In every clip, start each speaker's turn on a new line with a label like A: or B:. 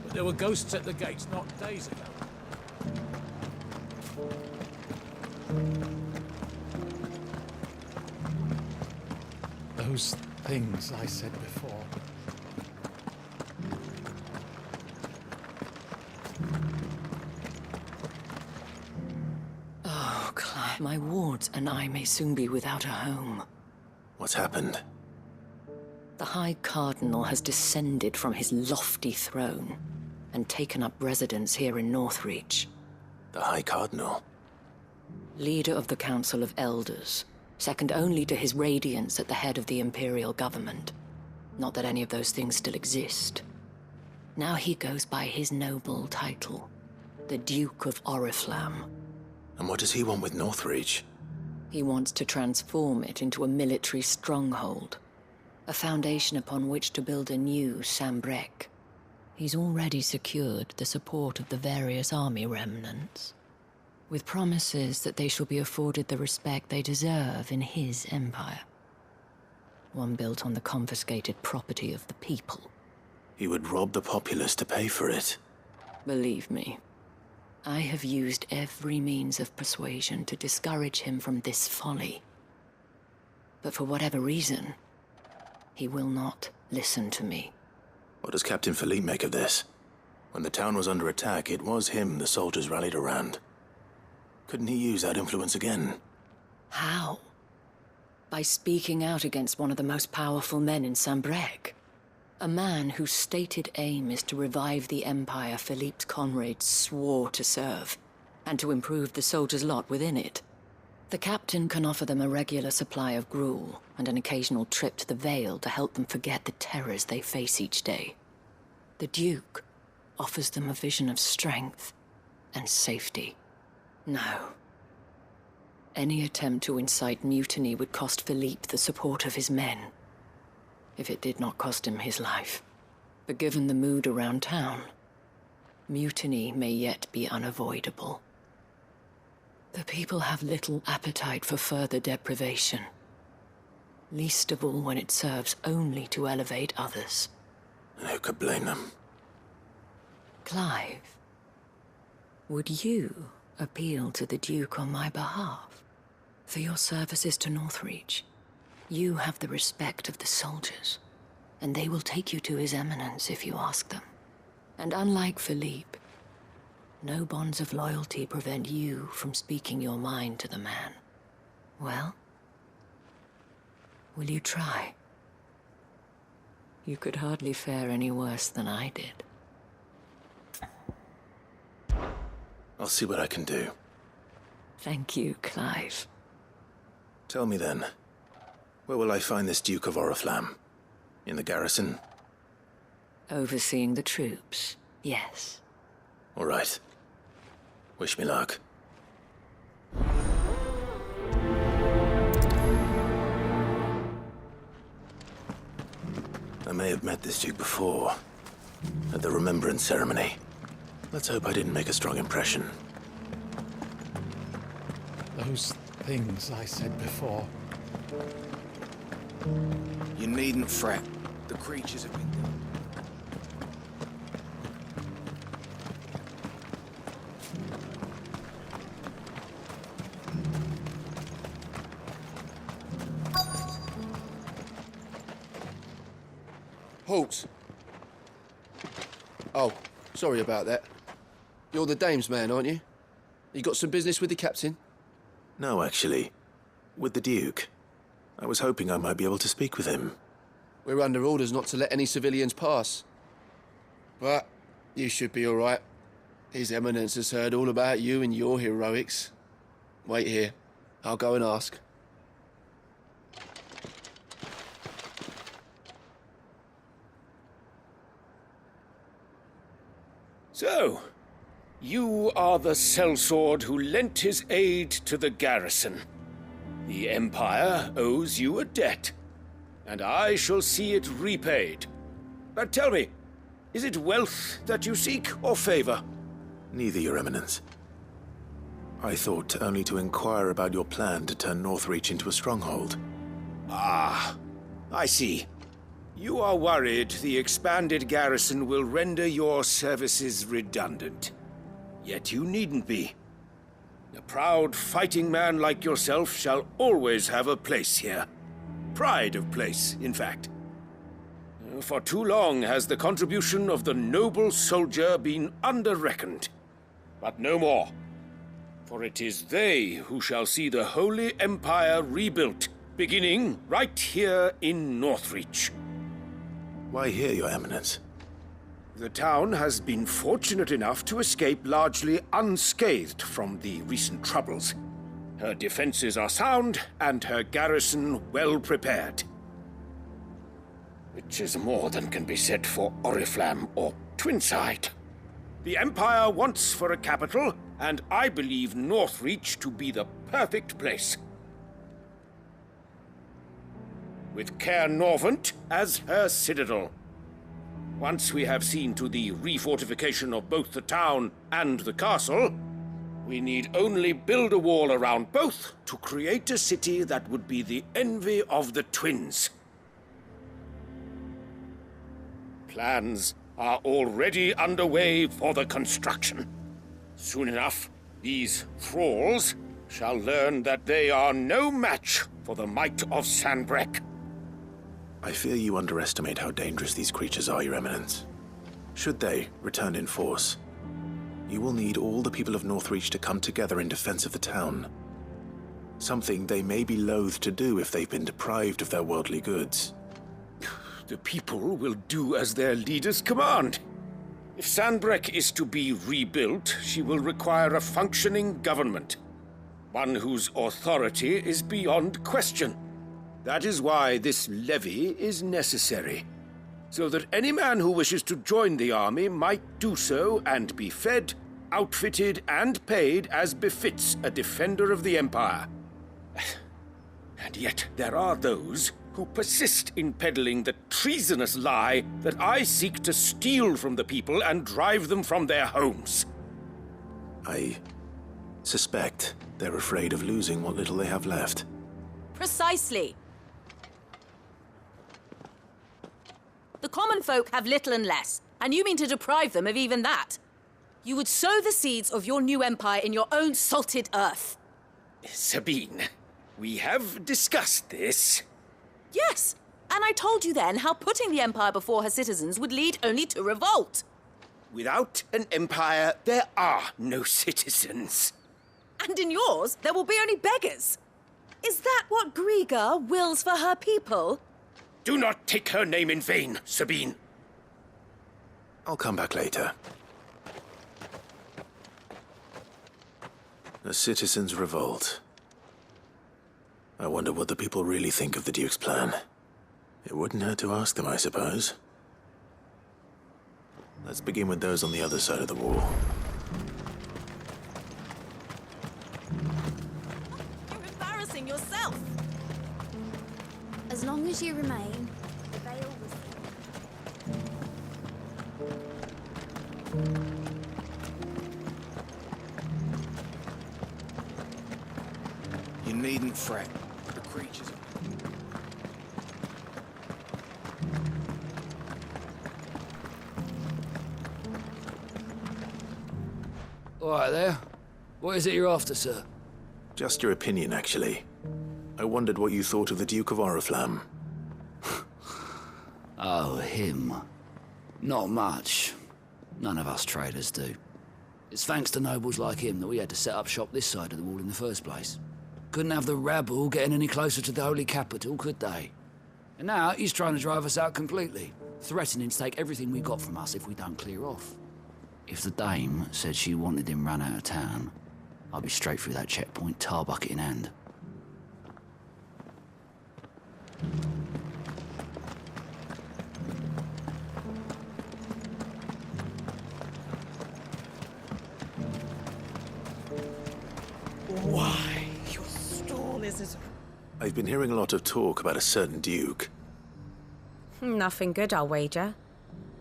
A: But there were ghosts at the gates not days ago.
B: Those things I said before.
C: Oh, Clive, my wards and I may soon be without a home.
D: What's happened?
C: The High Cardinal has descended from his lofty throne and taken up residence here in Northreach.
D: The High Cardinal?
C: Leader of the Council of Elders, second only to his Radiance at the head of the Imperial government. Not that any of those things still exist. Now he goes by his noble title, the Duke of Oriflamme.
D: And what does he want with Northreach?
C: He wants to transform it into a military stronghold, a foundation upon which to build a new Sambrec. He's already secured the support of the various army remnants, with promises that they shall be afforded the respect they deserve in his empire. One built on the confiscated property of the people.
D: He would rob the populace to pay for it.
C: Believe me, I have used every means of persuasion to discourage him from this folly. But for whatever reason, he will not listen to me.
D: What does Captain Philippe make of this? When the town was under attack, it was him the soldiers rallied around. Couldn't he use that influence again?
C: How? By speaking out against one of the most powerful men in Sambrec. A man whose stated aim is to revive the empire Philippe's comrades swore to serve, and to improve the soldiers' lot within it. The captain can offer them a regular supply of gruel, and an occasional trip to the Vale to help them forget the terrors they face each day. The Duke offers them a vision of strength and safety. No. Any attempt to incite mutiny would cost Philippe the support of his men, if it did not cost him his life. But given the mood around town, mutiny may yet be unavoidable. The people have little appetite for further deprivation, least of all when it serves only to elevate others.
D: And who could blame them?
C: Clive, would you appeal to the Duke on my behalf? For your services to Northreach, you have the respect of the soldiers, and they will take you to His Eminence if you ask them. And unlike Philippe, no bonds of loyalty prevent you from speaking your mind to the man. Well, will you try? You could hardly fare any worse than I did.
D: I'll see what I can do.
C: Thank you, Clive.
D: Tell me then, where will I find this Duke of Oriflamme? In the garrison?
C: Overseeing the troops, yes.
D: All right. Wish me luck. I may have met this Duke before, at the Remembrance Ceremony. Let's hope I didn't make a strong impression.
B: Those things I said before.
E: You needn't fret. The creatures have been...
F: Halt! Oh, sorry about that. You're the dame's man, aren't you? You got some business with the captain?
D: No, actually. With the Duke. I was hoping I might be able to speak with him.
F: We're under orders not to let any civilians pass. But you should be all right. His Eminence has heard all about you and your heroics. Wait here. I'll go and ask.
G: So, you are the sellsword who lent his aid to the garrison. The Empire owes you a debt, and I shall see it repaid. But tell me, is it wealth that you seek, or favor?
D: Neither, Your Eminence. I thought only to inquire about your plan to turn Northreach into a stronghold.
G: Ah, I see. You are worried the expanded garrison will render your services redundant. Yet you needn't be. A proud fighting man like yourself shall always have a place here. Pride of place, in fact. For too long has the contribution of the noble soldier been under-reckoned. But no more. For it is they who shall see the Holy Empire rebuilt, beginning right here in Northreach.
D: Why here, Your Eminence?
G: The town has been fortunate enough to escape largely unscathed from the recent troubles. Her defenses are sound, and her garrison well prepared. Which is more than can be said for Oriflamme or Twinside. The Empire wants for a capital, and I believe Northreach to be the perfect place. With Caer Norvent as her citadel. Once we have seen to the refortification of both the town and the castle, we need only build a wall around both to create a city that would be the envy of the twins. Plans are already underway for the construction. Soon enough, these thralls shall learn that they are no match for the might of Sanbreque.
D: I fear you underestimate how dangerous these creatures are, Your Eminence. Should they return in force, you will need all the people of Northreach to come together in defense of the town. Something they may be loath to do if they've been deprived of their worldly goods.
G: The people will do as their leaders command. If Sanbreque is to be rebuilt, she will require a functioning government. One whose authority is beyond question. That is why this levy is necessary. So that any man who wishes to join the army might do so and be fed, outfitted, and paid as befits a defender of the Empire. And yet there are those who persist in peddling the treasonous lie that I seek to steal from the people and drive them from their homes.
D: I suspect they're afraid of losing what little they have left.
H: Precisely. The common folk have little and less, and you mean to deprive them of even that. You would sow the seeds of your new empire in your own salted earth.
G: Sabine, we have discussed this.
H: Yes, and I told you then how putting the empire before her citizens would lead only to revolt.
G: Without an empire, there are no citizens.
H: And in yours, there will be only beggars. Is that what Griga wills for her people?
G: Do not take her name in vain, Sabine.
D: I'll come back later. The citizens revolt. I wonder what the people really think of the Duke's plan. It wouldn't hurt to ask them, I suppose. Let's begin with those on the other side of the wall.
H: You're embarrassing yourself.
I: As long as you remain, the veil was...
E: You needn't fret. The creatures are...
A: All right there. What is it you're after, sir?
D: Just your opinion, actually. I wondered what you thought of the Duke of Oriflamme.
J: Oh, him. Not much. None of us traders do. It's thanks to nobles like him that we had to set up shop this side of the wall in the first place. Couldn't have the rabble getting any closer to the holy capital, could they? And now he's trying to drive us out completely, threatening to take everything we got from us if we don't clear off. If the dame said she wanted him run out of town, I'd be straight through that checkpoint, tar bucket in hand.
K: Why, your stall is as...
D: I've been hearing a lot of talk about a certain Duke.
K: Nothing good, I'll wager.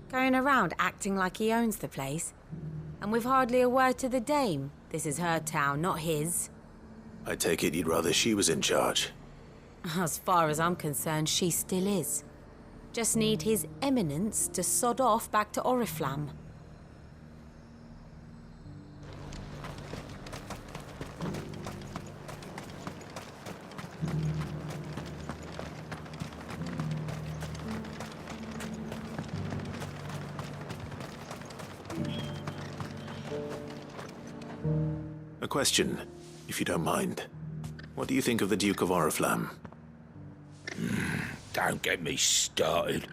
K: Going around acting like he owns the place. And with hardly a word to the dame. This is her town, not his.
D: I take it you'd rather she was in charge.
K: As far as I'm concerned, she still is. Just need His Eminence to sod off back to Oriflamme.
D: A question, if you don't mind. What do you think of the Duke of Oriflamme?
E: Don't get me started.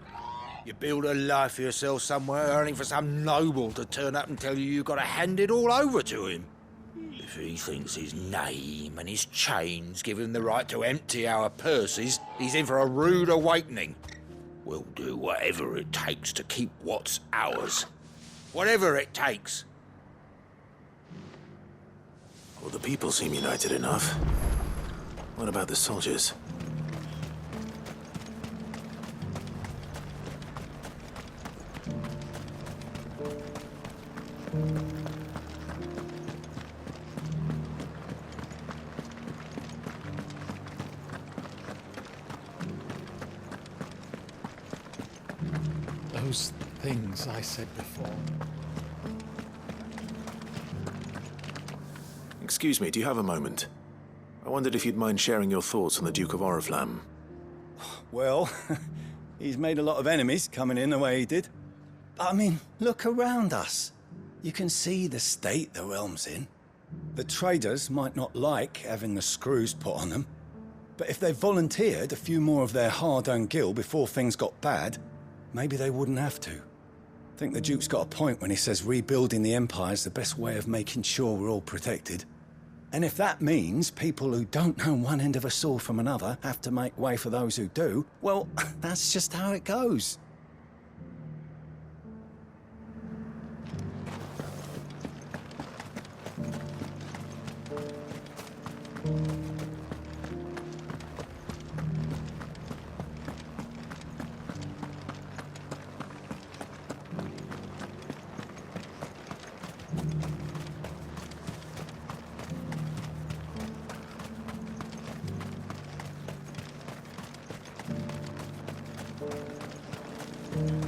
E: You build a life for yourself somewhere, earning for some noble to turn up and tell you you've got to hand it all over to him. If he thinks his name and his chains give him the right to empty our purses, he's in for a rude awakening. We'll do whatever it takes to keep what's ours. Whatever it takes.
D: Well, the people seem united enough. What about the soldiers?
B: Those things I said before.
D: Excuse me, do you have a moment? I wondered if you'd mind sharing your thoughts on the Duke of Oriflamme.
L: Well, he's made a lot of enemies coming in the way he did. But I mean, look around us. You can see the state the realm's in. The traders might not like having the screws put on them, but if they volunteered a few more of their hard-earned gil before things got bad, maybe they wouldn't have to. I think the Duke's got a point when he says rebuilding the Empire's the best way of making sure we're all protected. And if that means people who don't know one end of a sword from another have to make way for those who do, well, that's just how it goes.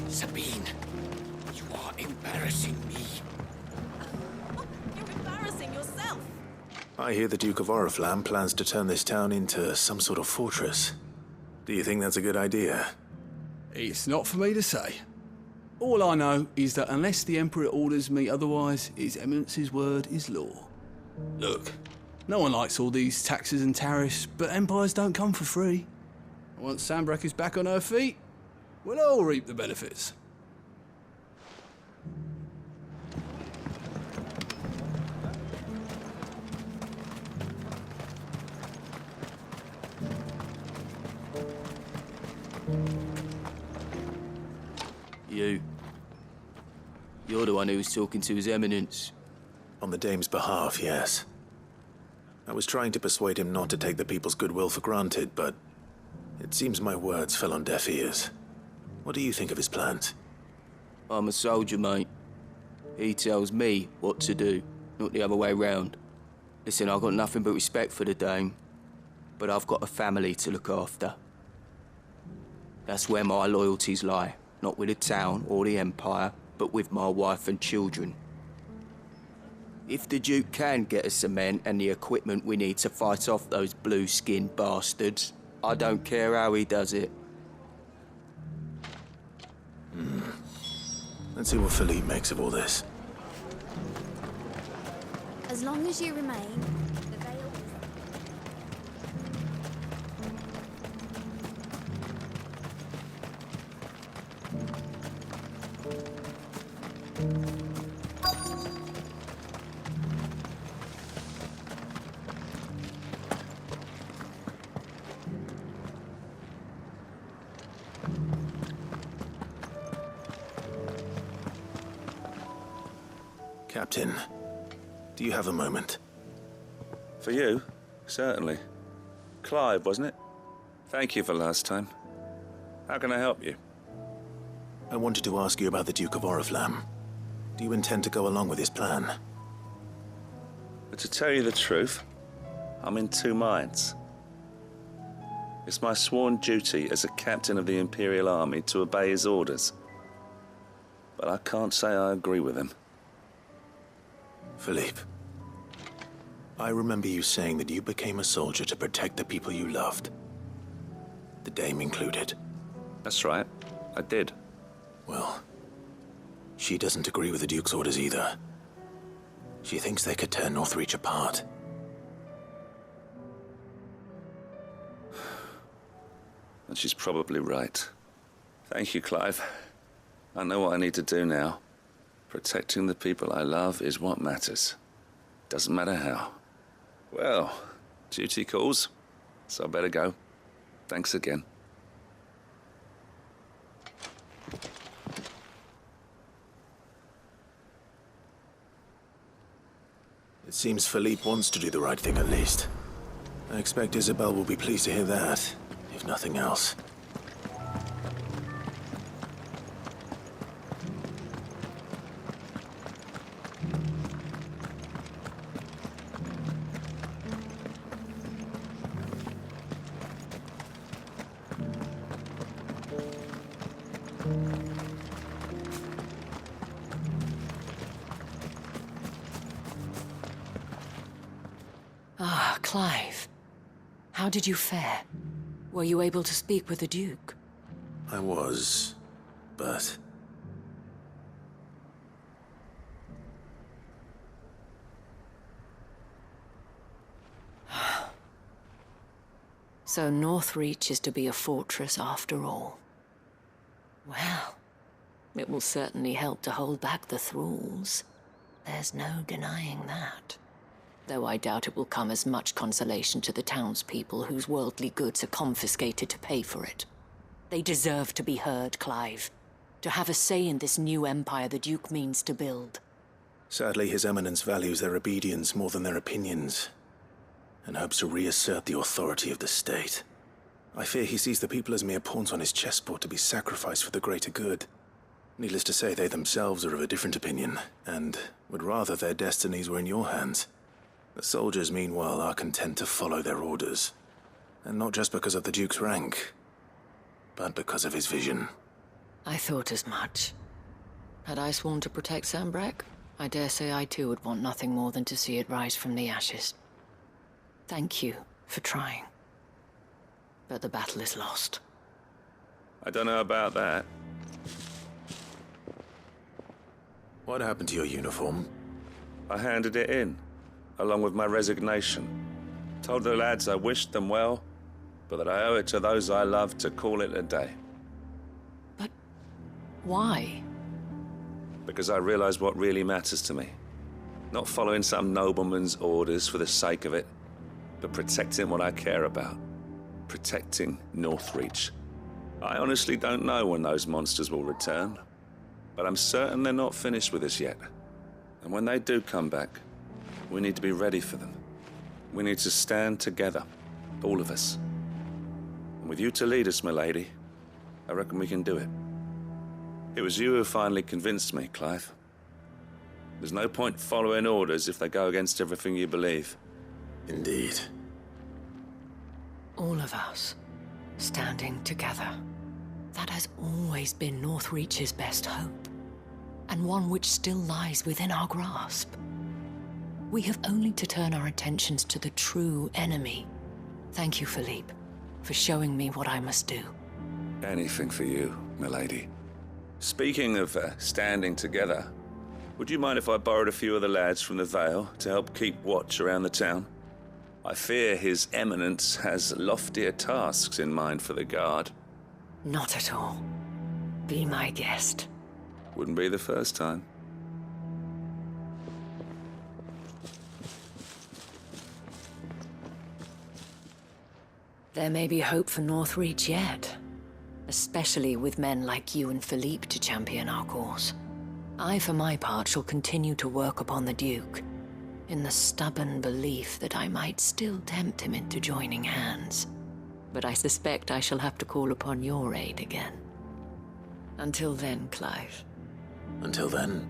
E: Sabine, you are embarrassing me.
H: You're embarrassing yourself.
D: I hear the Duke of Oriflamme plans to turn this town into some sort of fortress. Do you think that's a good idea?
M: It's not for me to say. All I know is that unless the Emperor orders me otherwise, His Eminence's word is law. Look, no one likes all these taxes and tariffs, but empires don't come for free. Once Sanbreque is back on her feet, we'll all reap the benefits.
F: You're the one who was talking to His Eminence.
D: On the Dame's behalf, yes. I was trying to persuade him not to take the people's goodwill for granted, but it seems my words fell on deaf ears. What do you think of his plans?
F: I'm a soldier, mate. He tells me what to do, not the other way round. Listen, I've got nothing but respect for the Dame, but I've got a family to look after. That's where my loyalties lie, not with the town or the Empire, but with my wife and children. If the Duke can get us the men and the equipment we need to fight off those blue-skinned bastards, I don't care how he does it.
D: Let's see what Philippe makes of all this.
I: As long as you remain, the veil...
D: Captain, do you have a moment?
N: For you? Certainly. Clive, wasn't it? Thank you for last time. How can I help you?
D: I wanted to ask you about the Duke of Oriflamme. Do you intend to go along with his plan?
N: But to tell you the truth, I'm in two minds. It's my sworn duty as a captain of the Imperial Army to obey his orders. But I can't say I agree with him.
D: Philippe, I remember you saying that you became a soldier to protect the people you loved. The dame included.
N: That's right, I did.
D: Well, she doesn't agree with the Duke's orders either. She thinks they could tear Northreach apart.
N: And she's probably right. Thank you, Clive. I know what I need to do now. Protecting the people I love is what matters. Doesn't matter how. Well, duty calls, so I better go. Thanks again.
D: It seems Philippe wants to do the right thing at least. I expect Isabel will be pleased to hear that, if nothing else.
C: Ah, Clive. How did you fare? Were you able to speak with the Duke?
D: I was, but...
C: So Northreach is to be a fortress after all. Well, it will certainly help to hold back the thralls. There's no denying that. Though I doubt it will come as much consolation to the townspeople whose worldly goods are confiscated to pay for it. They deserve to be heard, Clive. To have a say in this new empire the Duke means to build.
D: Sadly, His Eminence values their obedience more than their opinions, and hopes to reassert the authority of the state. I fear he sees the people as mere pawns on his chessboard to be sacrificed for the greater good. Needless to say, they themselves are of a different opinion, and would rather their destinies were in your hands. The soldiers, meanwhile, are content to follow their orders. And not just because of the Duke's rank, but because of his vision.
C: I thought as much. Had I sworn to protect Sanbreque, I dare say I too would want nothing more than to see it rise from the ashes. Thank you for trying. But the battle is lost.
N: I don't know about that.
D: What happened to your uniform?
N: I handed it in, along with my resignation. Told the lads I wished them well, but that I owe it to those I love to call it a day.
C: But why?
N: Because I realize what really matters to me. Not following some nobleman's orders for the sake of it, but protecting what I care about. Protecting Northreach. I honestly don't know when those monsters will return, but I'm certain they're not finished with us yet. And when they do come back, we need to be ready for them. We need to stand together, all of us. And with you to lead us, milady, I reckon we can do it. It was you who finally convinced me, Clive. There's no point following orders if they go against everything you believe.
D: Indeed.
C: All of us, standing together. That has always been Northreach's best hope, and one which still lies within our grasp. We have only to turn our attentions to the true enemy. Thank you, Philippe, for showing me what I must do.
N: Anything for you, milady. Speaking of standing together, would you mind if I borrowed a few of the lads from the Vale to help keep watch around the town? I fear His Eminence has loftier tasks in mind for the guard.
C: Not at all. Be my guest.
N: Wouldn't be the first time.
C: There may be hope for Northreach yet, especially with men like you and Philippe to champion our cause. I, for my part, shall continue to work upon the Duke, in the stubborn belief that I might still tempt him into joining hands. But I suspect I shall have to call upon your aid again. Until then, Clive.
D: Until then.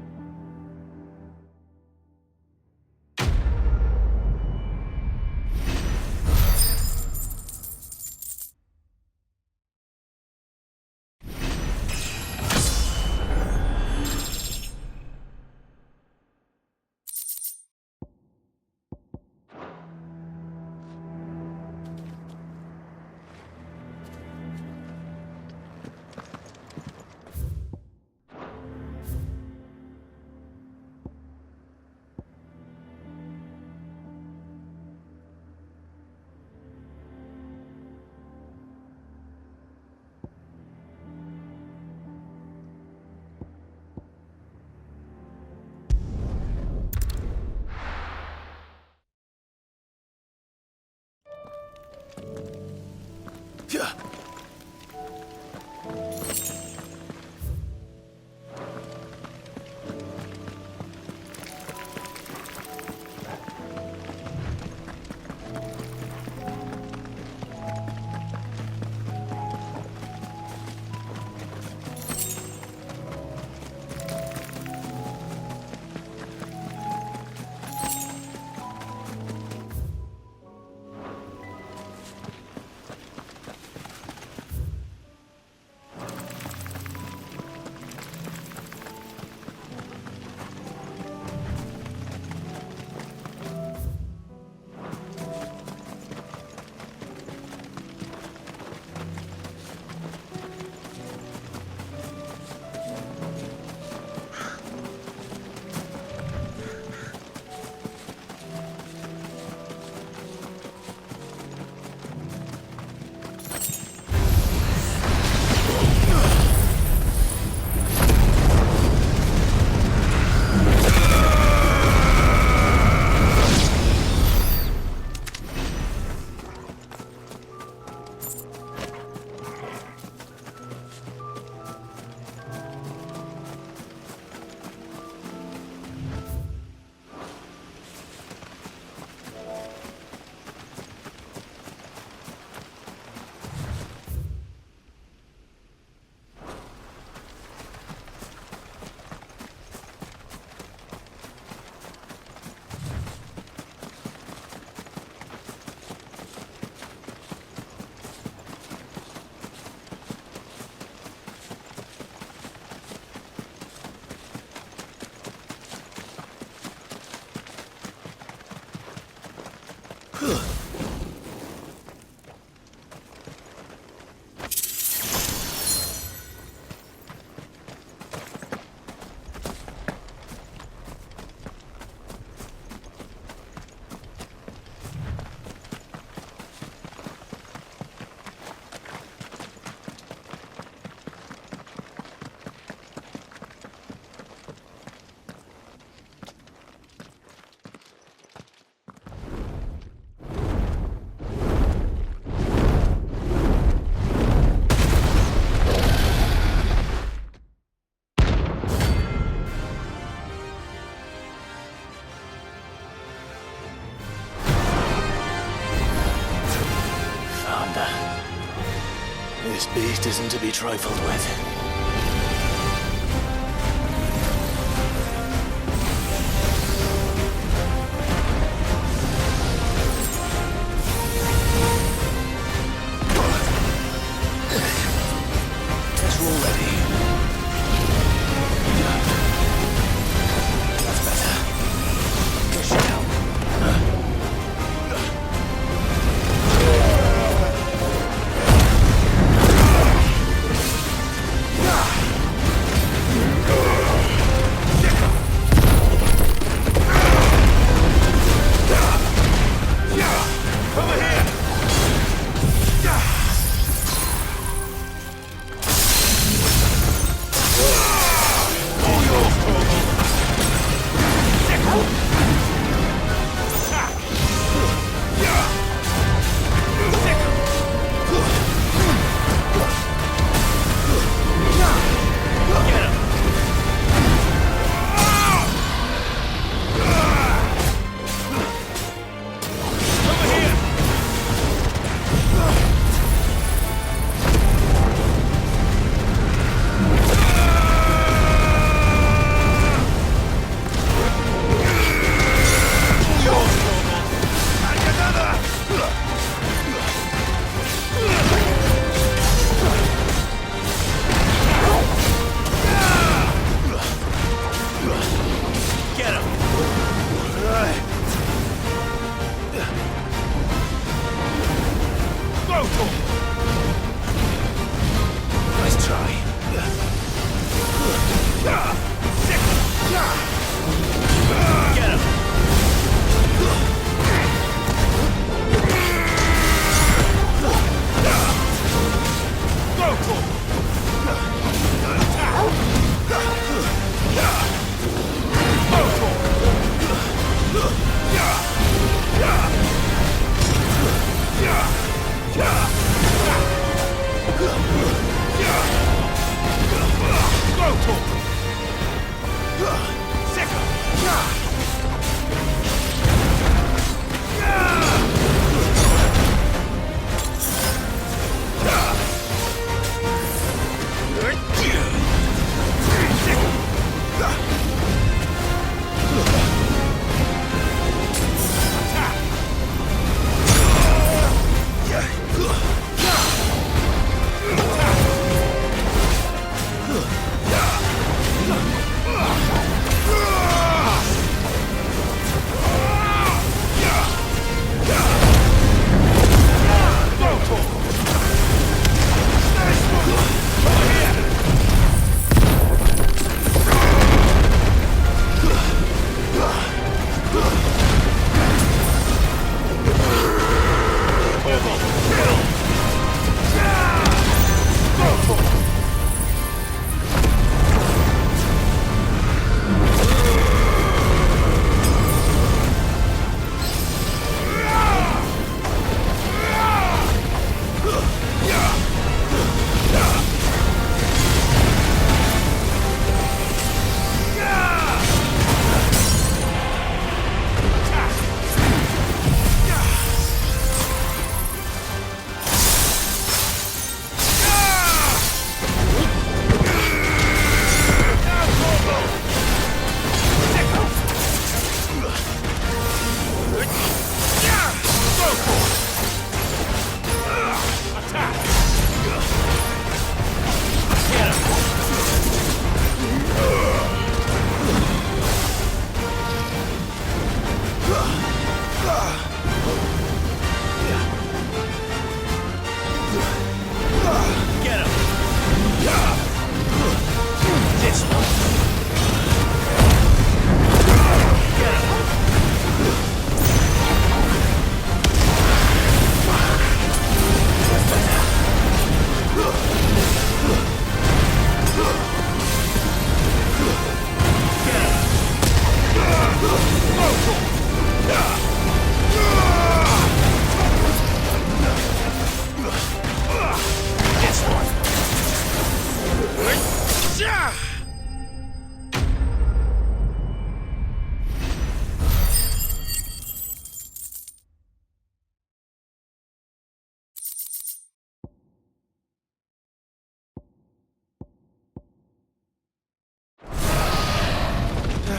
D: This beast isn't to be trifled with.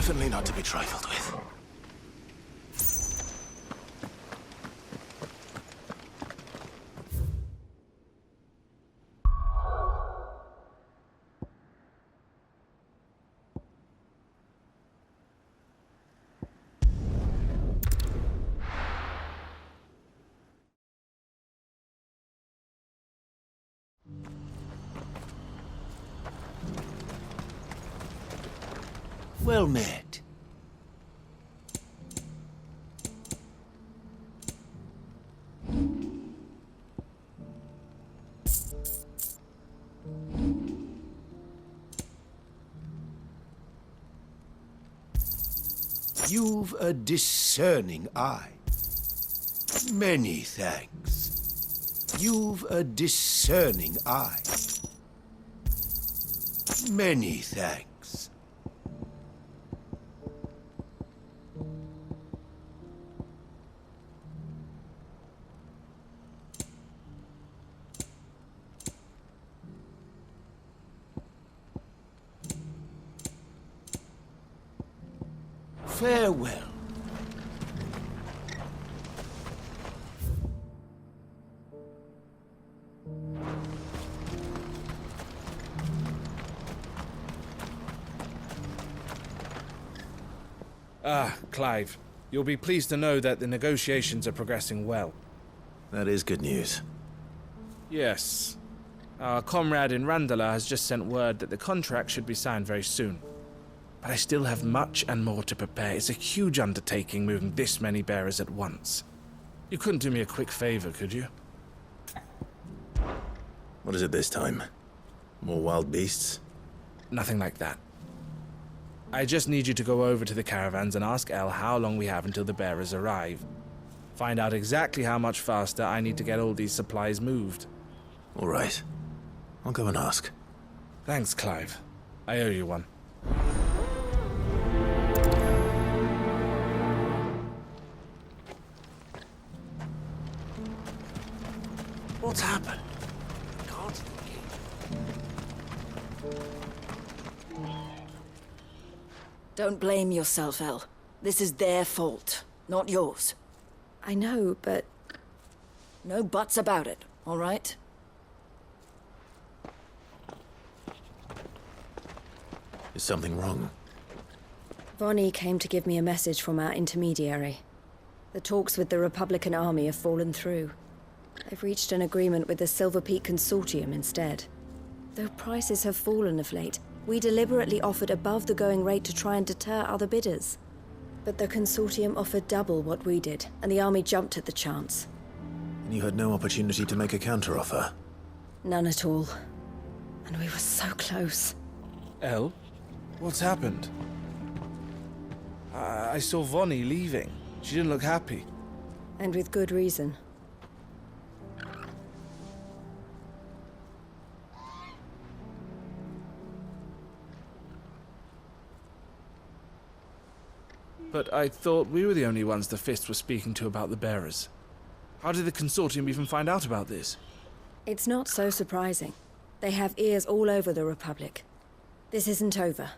D: Definitely not to be trifled with.
E: Well met. You've a discerning eye. Many thanks. You've a discerning eye. Many thanks. Farewell.
O: Ah, Clive. You'll be pleased to know that the negotiations are progressing well.
D: That is good news.
O: Yes. Our comrade in Randala has just sent word that the contract should be signed very soon. But I still have much and more to prepare. It's a huge undertaking moving this many bearers at once. You couldn't do me a quick favor, could you?
D: What is it this time? More wild beasts?
O: Nothing like that. I just need you to go over to the caravans and ask El how long we have until the bearers arrive. Find out exactly how much faster I need to get all these supplies moved.
D: All right. I'll go and ask.
O: Thanks, Clive. I owe you one.
E: What's happened?
C: Don't blame yourself, El. This is their fault, not yours.
P: I know, but...
C: No buts about it, all right?
D: Is something wrong?
P: Vonnie came to give me a message from our intermediary. The talks with the Republican army have fallen through. They've reached an agreement with the Silver Peak Consortium instead. Though prices have fallen of late, we deliberately offered above the going rate to try and deter other bidders. But the Consortium offered double what we did, and the army jumped at the chance.
D: And you had no opportunity to make a counteroffer?
P: None at all. And we were so close.
O: El? What's happened? I saw Vonnie leaving. She didn't look happy.
P: And with good reason.
O: But I thought we were the only ones the Fist were speaking to about the bearers. How did the Consortium even find out about this?
P: It's not so surprising. They have ears all over the Republic. This isn't over.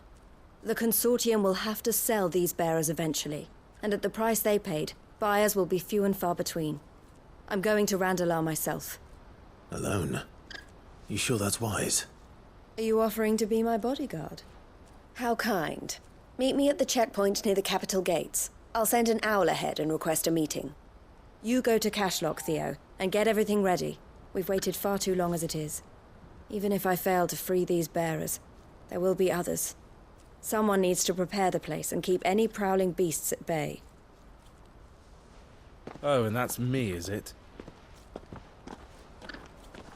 P: The Consortium will have to sell these bearers eventually, and at the price they paid, buyers will be few and far between. I'm going to Randalar myself.
D: Alone? You sure that's wise?
P: Are you offering to be my bodyguard? How kind. Meet me at the checkpoint near the capital gates. I'll send an owl ahead and request a meeting. You go to Cashlock, Theo, and get everything ready. We've waited far too long as it is. Even if I fail to free these bearers, there will be others. Someone needs to prepare the place and keep any prowling beasts at bay.
O: Oh, and that's me, is it?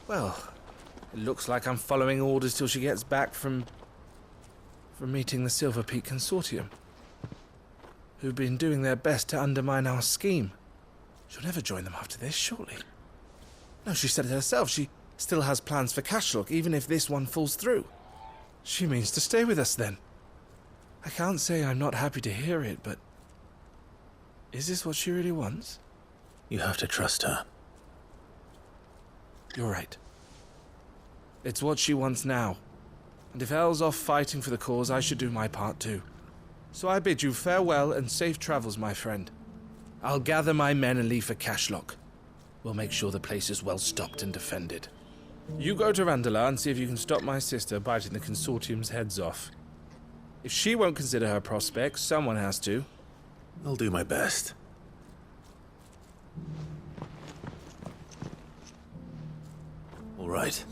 O: Well, it looks like I'm following orders till she gets back from meeting the Silver Peak Consortium, who've been doing their best to undermine our scheme. She'll never join them after this, surely. No, she said it herself. She still has plans for Cashlock, even if this one falls through. She means to stay with us, then. I can't say I'm not happy to hear it, but... is this what she really wants?
D: You have to trust her.
O: You're right. It's what she wants now. And if Elle's off fighting for the cause, I should do my part too. So I bid you farewell and safe travels, my friend. I'll gather my men and leave for Cashlock. We'll make sure the place is well stocked and defended. You go to Randala and see if you can stop my sister biting the Consortium's heads off. If she won't consider her prospects, someone has to.
D: I'll do my best. All right.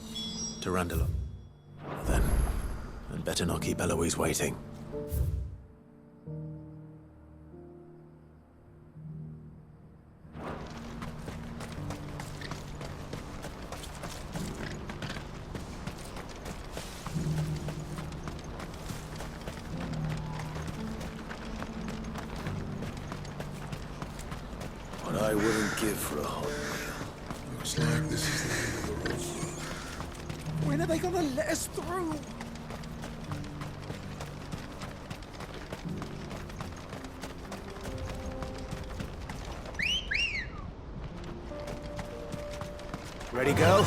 D: To Randala. Then, I'd better not keep Eloise waiting.
Q: What I wouldn't give for a hot meal.
R: Looks like this is the end of the road.
A: When are they gonna let us through?
Q: Ready, go?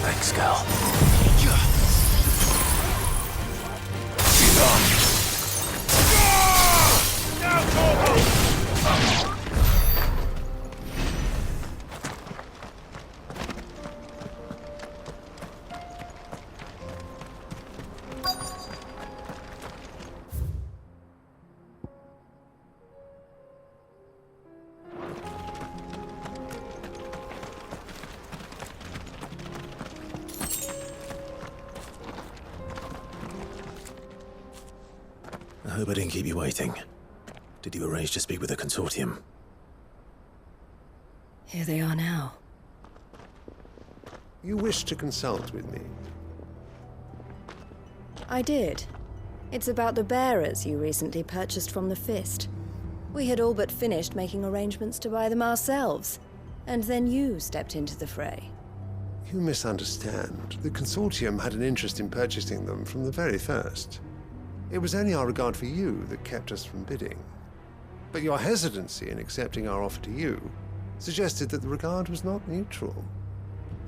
D: Thanks, girl. I hope I didn't keep you waiting. Did you arrange to speak with the Consortium?
P: Here they are now.
R: You wish to consult with me?
P: I did. It's about the bearers you recently purchased from the Fist. We had all but finished making arrangements to buy them ourselves, and then you stepped into the fray.
R: You misunderstand. The Consortium had an interest in purchasing them from the very first. It was only our regard for you that kept us from bidding. But your hesitancy in accepting our offer to you suggested that the regard was not mutual.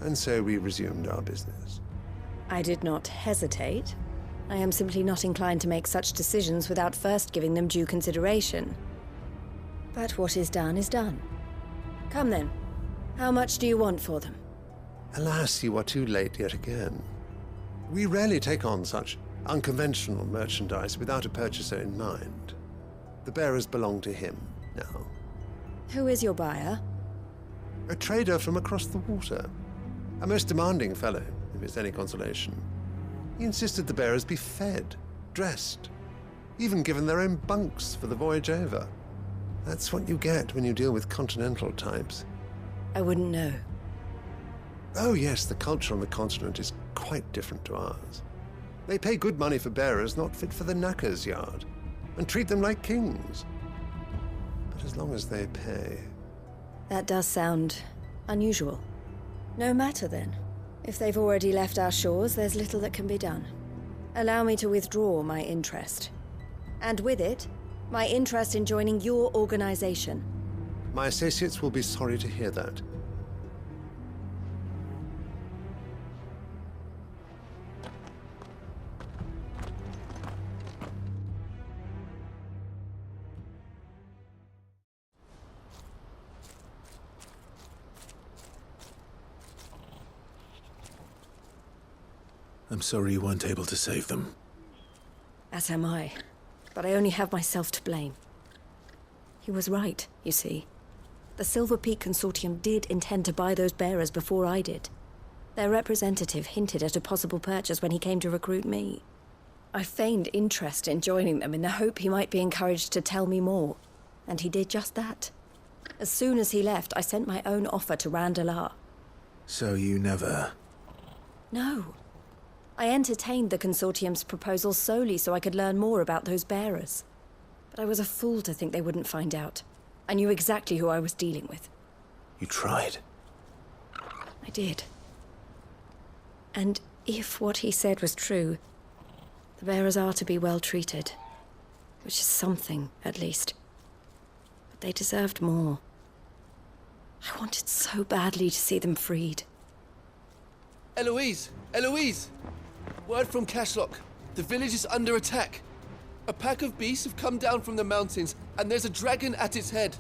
R: And so we resumed our business.
P: I did not hesitate. I am simply not inclined to make such decisions without first giving them due consideration. But what is done is done. Come then. How much do you want for them?
R: Alas, you are too late yet again. We rarely take on such unconventional merchandise without a purchaser in mind. The bearers belong to him now.
P: Who is your buyer?
R: A trader from across the water. A most demanding fellow, if it's any consolation. He insisted the bearers be fed, dressed, even given their own bunks for the voyage over. That's what you get when you deal with continental types.
P: I wouldn't know.
R: Oh yes, the culture on the continent is quite different to ours. They pay good money for bearers not fit for the knacker's yard, and treat them like kings. But as long as they pay...
P: That does sound unusual. No matter then. If they've already left our shores, there's little that can be done. Allow me to withdraw my interest. And with it, my interest in joining your organization.
R: My associates will be sorry to hear that.
D: I'm sorry you weren't able to save them.
P: As am I. But I only have myself to blame. He was right, you see. The Silver Peak Consortium did intend to buy those bearers before I did. Their representative hinted at a possible purchase when he came to recruit me. I feigned interest in joining them in the hope he might be encouraged to tell me more. And he did just that. As soon as he left, I sent my own offer to Randalar.
D: So you never...
P: No. I entertained the Consortium's proposal solely so I could learn more about those bearers. But I was a fool to think they wouldn't find out. I knew exactly who I was dealing with.
D: You tried.
P: I did. And if what he said was true, the bearers are to be well treated. Which is something, at least. But they deserved more. I wanted so badly to see them freed.
F: Eloise! Eloise! Word from Cashlock. The village is under attack. A pack of beasts have come down from the mountains, and there's a dragon at its head.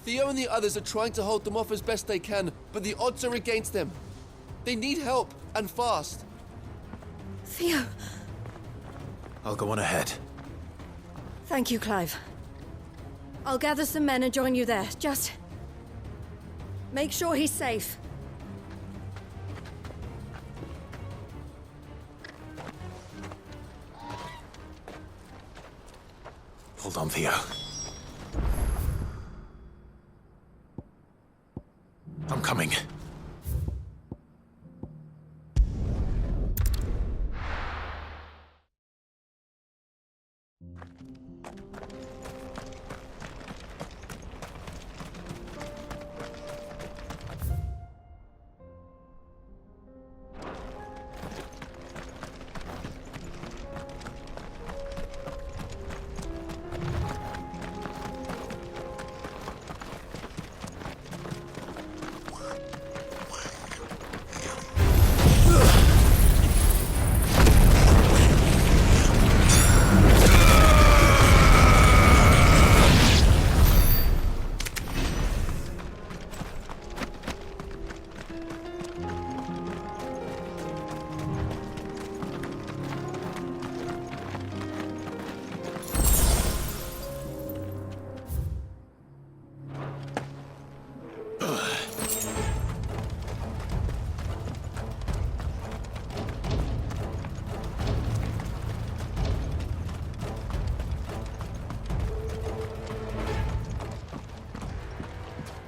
F: Theo and the others are trying to hold them off as best they can, but the odds are against them. They need help, and fast.
P: Theo!
D: I'll go on ahead.
P: Thank you, Clive. I'll gather some men and join you there. Just... make sure he's safe.
D: Hold on, Theo. I'm coming.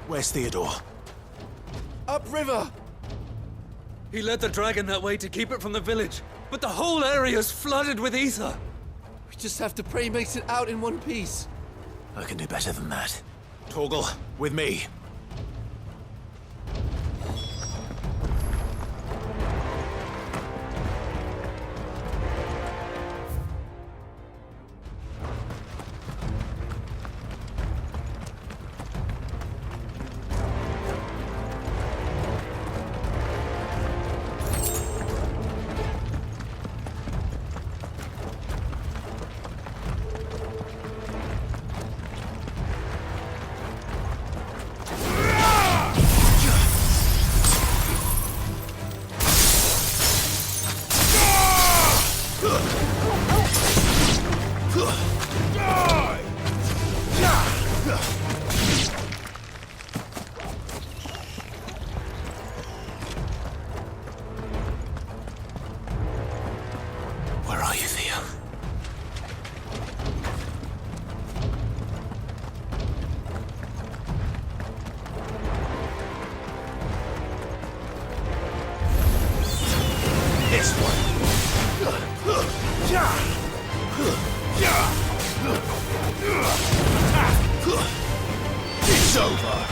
D: Where's Theodore?
F: Upriver!
O: He led the dragon that way to keep it from the village, but the whole area's flooded with ether.
F: We just have to pray he makes it out in one piece.
D: I can do better than that. Torgal, with me. Where are you, Theo? This one. It's over.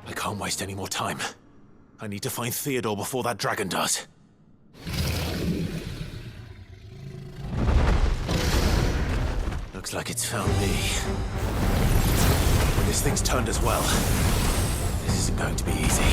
D: I can't waste any more time. I need to find Theodore before that dragon does. Looks like it's found me. This thing's turned as well. This isn't going to be easy.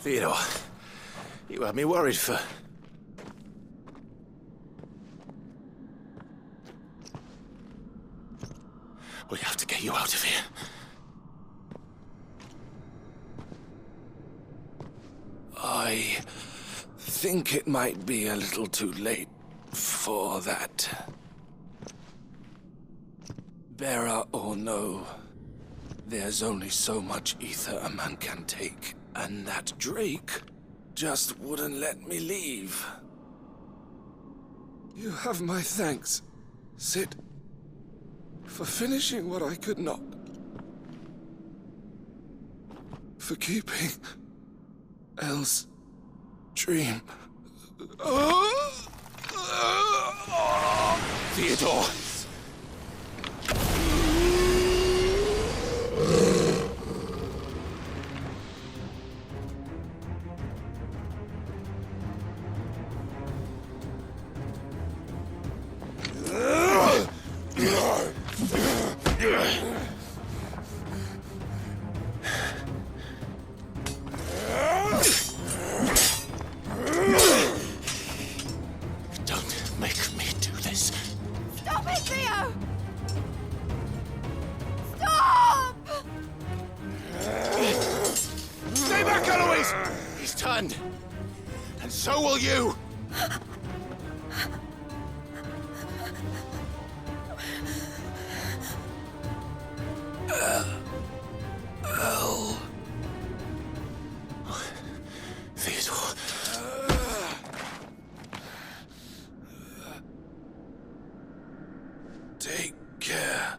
D: Theodore, you had me worried for... We have to get you out of here.
N: I think it might be a little too late for that. Bearer or no, there's only so much ether a man can take, and that Drake just wouldn't let me leave. You have my thanks, Sid, for finishing what I could not. For keeping Elle's dream.
D: Theodore! Don't make me do this.
I: Stop it, Theo! Stop!
D: Stay back, Eloise! He's turned. And so will you! Theodore.
N: Take care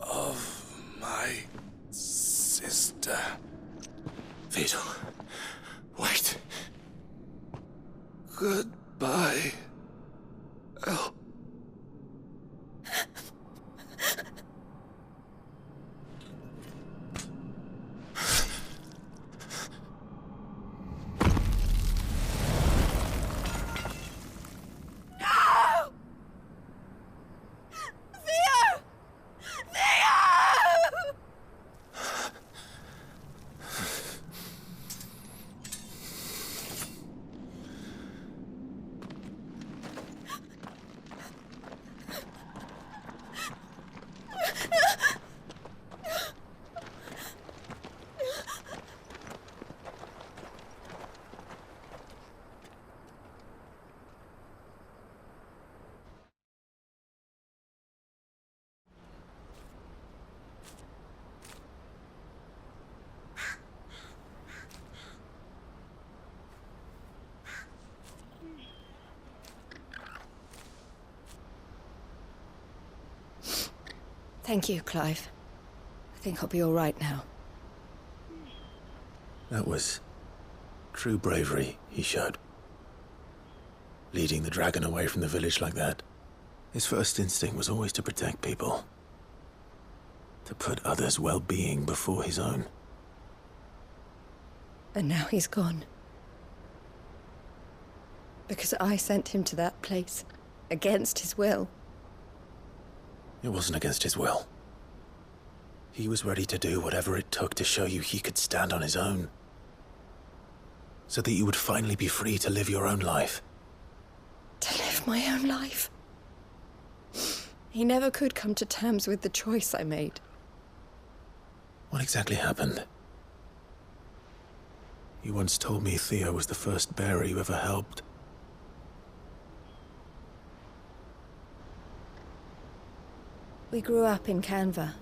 N: of my sister.
D: Theodore, wait.
N: Goodbye, Elle.
P: Thank you, Clive. I think I'll be all right now.
D: That was true bravery he showed. Leading the dragon away from the village like that. His first instinct was always to protect people. To put others' well-being before his own.
P: And now he's gone. Because I sent him to that place, against his will.
D: It wasn't against his will. He was ready to do whatever it took to show you he could stand on his own. So that you would finally be free to live your own life.
P: To live my own life? He never could come to terms with the choice I made.
D: What exactly happened? You once told me Theo was the first bearer you ever helped.
P: We grew up in Canva.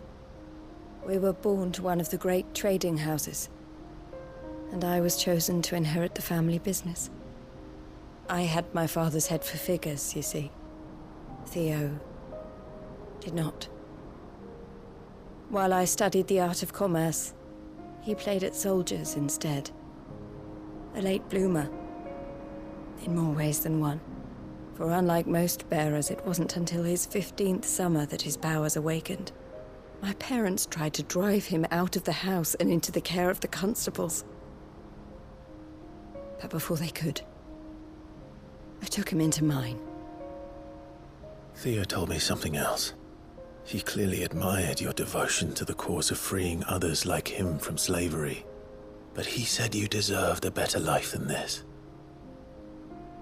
P: We were born to one of the great trading houses. And I was chosen to inherit the family business. I had my father's head for figures, you see. Theo did not. While I studied the art of commerce, he played at soldiers instead. A late bloomer, in more ways than one. For unlike most bearers, it wasn't until his 15th summer that his powers awakened. My parents tried to drive him out of the house and into the care of the constables. But before they could, I took him into mine.
D: Theo told me something else. He clearly admired your devotion to the cause of freeing others like him from slavery. But he said you deserved a better life than this.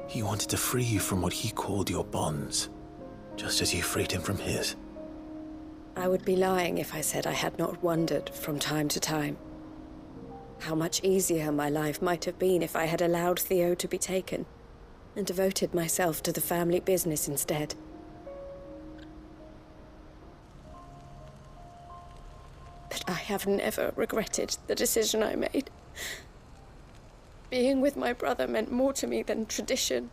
D: He wanted to free you from what he called your bonds, just as you freed him from his.
P: I would be lying if I said I had not wondered from time to time how much easier my life might have been if I had allowed Theo to be taken and devoted myself to the family business instead. But I have never regretted the decision I made. Being with my brother meant more to me than tradition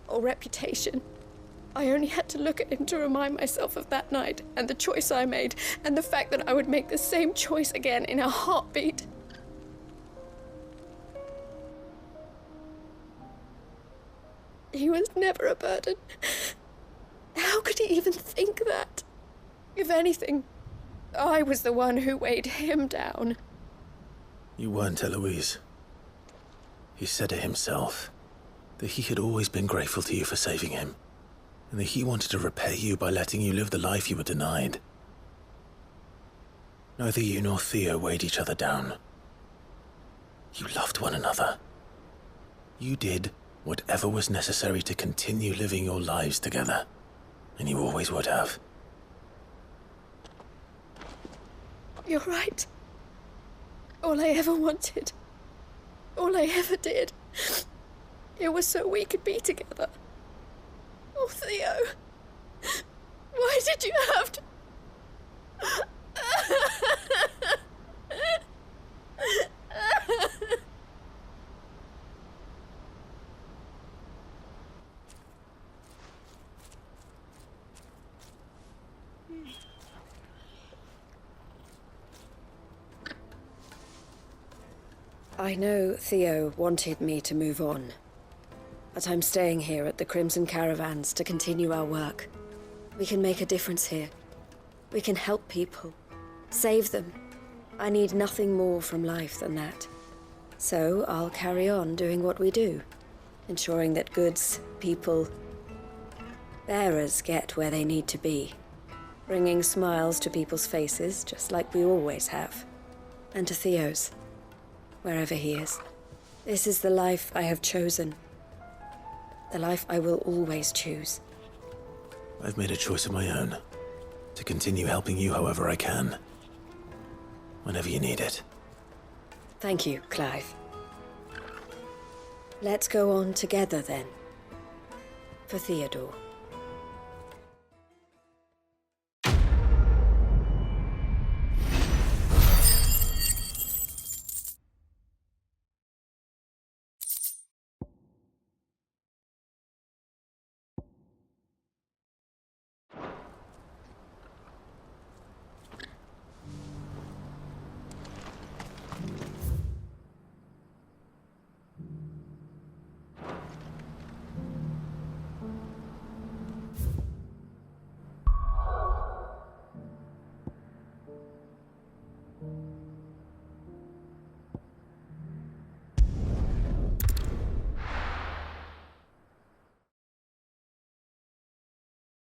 P: or reputation. I only had to look at him to remind myself of that night and the choice I made and the fact that I would make the same choice again in a heartbeat. He was never a burden. How could he even think that? If anything, I was the one who weighed him down.
D: You weren't, Eloise. He said it himself, that he had always been grateful to you for saving him, and that he wanted to repay you by letting you live the life you were denied. Neither you nor Theo weighed each other down. You loved one another. You did whatever was necessary to continue living your lives together, and you always would have.
P: You're right. All I ever wanted, all I ever did, it was so we could be together. Oh, Theo, why did you have to... I know Theo wanted me to move on, but I'm staying here at the Crimson Caravans to continue our work. We can make a difference here. We can help people, save them. I need nothing more from life than that. So I'll carry on doing what we do, ensuring that goods, people, bearers get where they need to be, bringing smiles to people's faces just like we always have, and to Theo's. Wherever he is. This is the life I have chosen. The life I will always choose.
D: I've made a choice of my own. To continue helping you however I can. Whenever you need it.
P: Thank you, Clive. Let's go on together then. For Theodore.